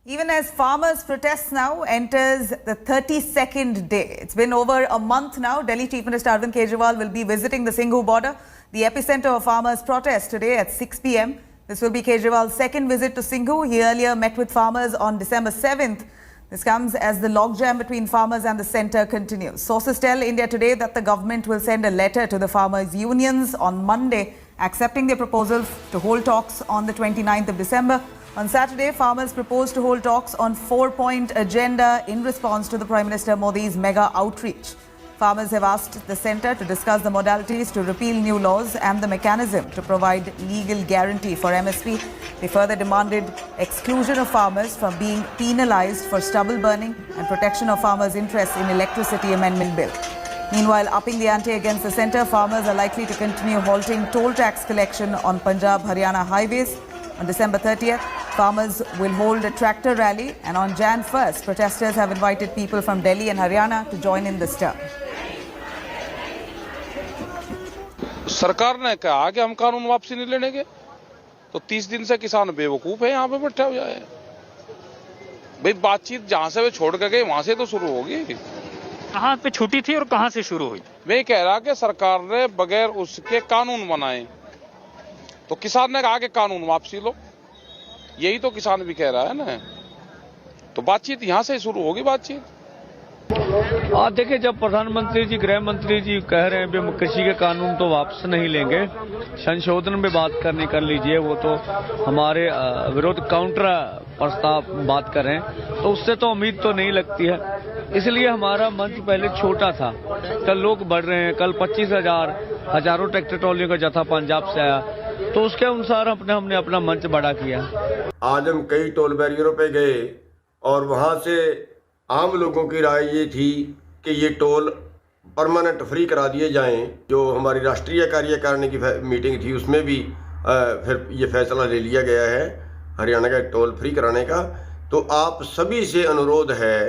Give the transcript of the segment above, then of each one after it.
Even as farmers' protest now enters the 32nd day. It's been over a month now. Delhi Chief Minister Arvind Kejriwal will be visiting the Singhu border, the epicenter of farmers' protest today at 6 p.m. This will be Kejriwal's second visit to Singhu. He earlier met with farmers on December 7th. This comes as the logjam between farmers and the centre continues. Sources tell India Today that the government will send a letter to the farmers' unions on Monday, accepting their proposals to hold talks on the 29th of December. On Saturday, farmers proposed to hold talks on 4-point agenda in response to the Prime Minister Modi's mega outreach. Farmers have asked the centre to discuss the modalities to repeal new laws and the mechanism to provide legal guarantee for MSP. They further demanded exclusion of farmers from being penalised for stubble burning and protection of farmers' interests in Electricity Amendment Bill. Meanwhile, upping the ante against the centre, farmers are likely to continue halting toll tax collection on Punjab-Haryana highways. On December 30th, farmers will hold a tractor rally, and on Jan 1st, protesters have invited people from Delhi and Haryana to join in this term. सरकार ने कहा कि हम कानून वापसी नहीं लेने के, तो 30 दिन से किसान बेवकूफ है, यहाँ पे बैठे हुए हैं। भाई बातचीत जहाँ से वे छोड़ के गए वहां से तो शुरू होगी। कहाँ पे छूटी थी और कहाँ से शुरू हुई? मैं कह रहा कि सरकार ने बगैर उसके कानून बनाए, तो किसान ने कहा कि कानून वापसी लो, यही तो किसान भी कह रहा है ना। तो बातचीत यहां से शुरू होगी। बातचीत आप देखिए, जब प्रधानमंत्री जी, गृह मंत्री जी कह रहे हैं कि कृषि के कानून तो वापस नहीं लेंगे, संशोधन में बात करनी कर लीजिए, वो तो हमारे विरोध काउंटर प्रस्ताव बात कर रहे हैं, तो उससे तो उम्मीद तो नहीं लगती है। इसलिए हमारा मंच पहले छोटा था, कल लोग बढ़ रहे हैं। कल 25,000 हजारों ट्रैक्टर ट्रॉलियों का जत्था पंजाब से आया, तो उसके अनुसार हमने अपना मंच बड़ा किया। आज हम कई टोल बैरियरों पे गए और वहाँ से आम लोगों की राय ये थी कि ये टोल परमानेंट फ्री करा दिए जाएं। जो हमारी राष्ट्रीय कार्यकारिणी की मीटिंग थी उसमें भी फिर ये फैसला ले लिया गया है हरियाणा का टोल फ्री कराने का। तो आप सभी से अनुरोध है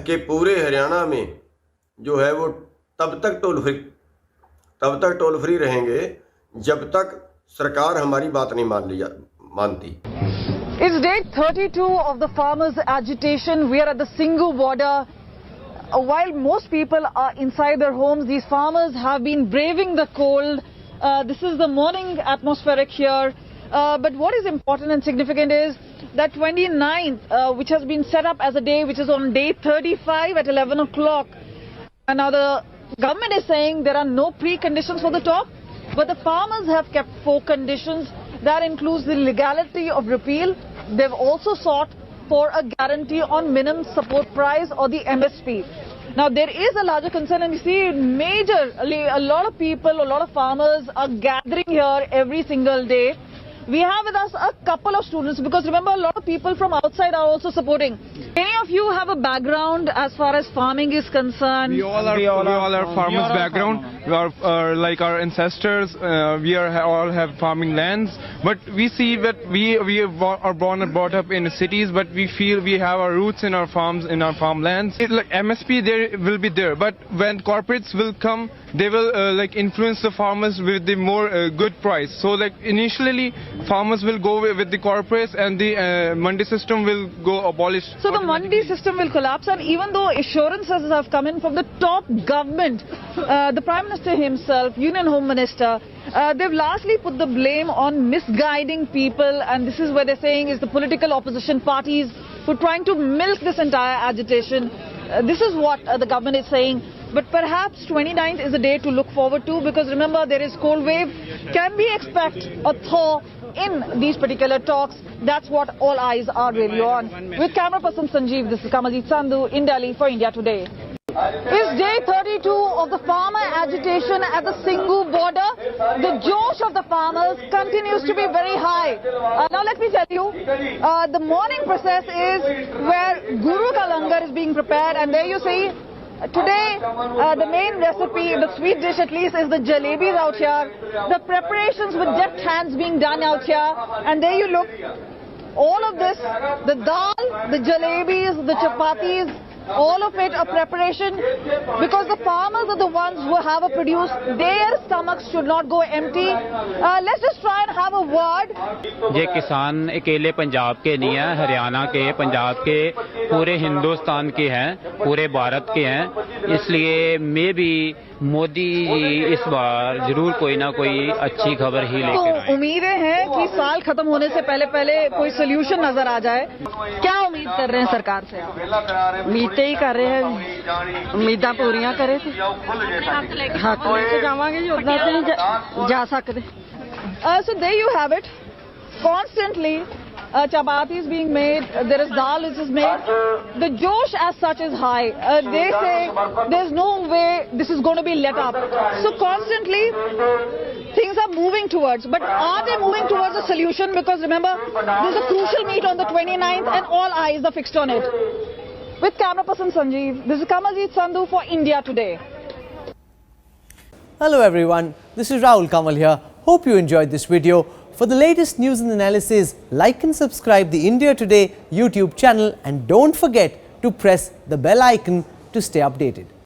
कि पूरे हरियाणा में जो है वो तब तक टोल फ्री रहेंगे जब तक सरकार हमारी बात नहीं मानती। It's day 32 of the farmers' agitation. We are at the Singhu border. While most people are inside their homes, these farmers have been braving the cold. This is the morning atmospheric here. But what is important and significant is that 29th, which has been set up as a day, which is on day 35 at 11 o'clock. And now the government is saying there are no preconditions for the talk. But the farmers have kept 4 conditions. That includes the legality of repeal. They've also sought for a guarantee on minimum support price or the MSP. Now there is a larger concern, and you see a lot of people, a lot of farmers are gathering here every single day. We have with us a couple of students, because remember, a lot of people from outside are also supporting. Any of you have a background as far as farming is concerned? We all are farmers' background. We are like our ancestors. We all have farming lands. But we see that we are born and brought up in cities, but we feel we have our roots in our farms, in our farmlands. Like MSP, there will be there, but when corporates will come, they will influence the farmers with the more good price. So like initially, farmers will go with the corporates, and the mandi system will go abolished. So the mandi system will collapse, and even though assurances have come in from the top government, the Prime Minister himself, Union Home Minister, they've largely put the blame on misguiding people, and this is where they're saying is the political opposition parties who are trying to milk this entire agitation. This is what the government is saying. But perhaps 29th is a day to look forward to, because remember, there is cold wave. Can we expect a thaw in these particular talks? That's what all eyes are really on. With camera person Sanjeev, this is Kamaljeet Sandhu in Delhi for India Today. It's day 32 of the farmer agitation at the Singhu border. The josh of the farmers continues to be very high. Now let me tell you, the morning process is where Guru Ka Langar is being prepared, and there you see today, the main recipe, the sweet dish at least, is the jalebis out here. The preparations with deft hands being done out here. And there you look, all of this, the dal, the jalebis, the chapatis, all of it a preparation, because the farmers are the ones who have a produce. Their stomachs should not go empty. Let's just try and have a word. ये किसान अकेले पंजाब के नहीं हैं, हरियाणा के, पंजाब के, पूरे हिंदुस्तान के हैं, पूरे भारत के हैं। इसलिए मैं भी मोदी जी इस बार जरूर कोई ना कोई अच्छी खबर ही लेकर आए। तो उम्मीदें हैं कि साल खत्म होने से पहले पहले कोई सोल्यूशन नजर आ जाए। क्या उम्मीद कर रहे हैं सरकार से? उम्मीदें ही कर रहे हैं, उम्मीदां पूरियां करे थे, हक लेके जावांगे जी, उतना तो नहीं जा सकते। So there you have it. Constantly chapati is being made, there is dal which is made. The josh as such is high. They say there's no way this is going to be let up. So constantly things are moving towards, but are they moving towards a solution? Because remember, there's a crucial meet on the 29th and all eyes are fixed on it. With camera person Sanjeev, this is Kamaljeet Sandhu for India Today. Hello everyone, this is Rahul Kamal here. Hope you enjoyed this video. For the latest news and analysis, like and subscribe the India Today YouTube channel, and don't forget to press the bell icon to stay updated.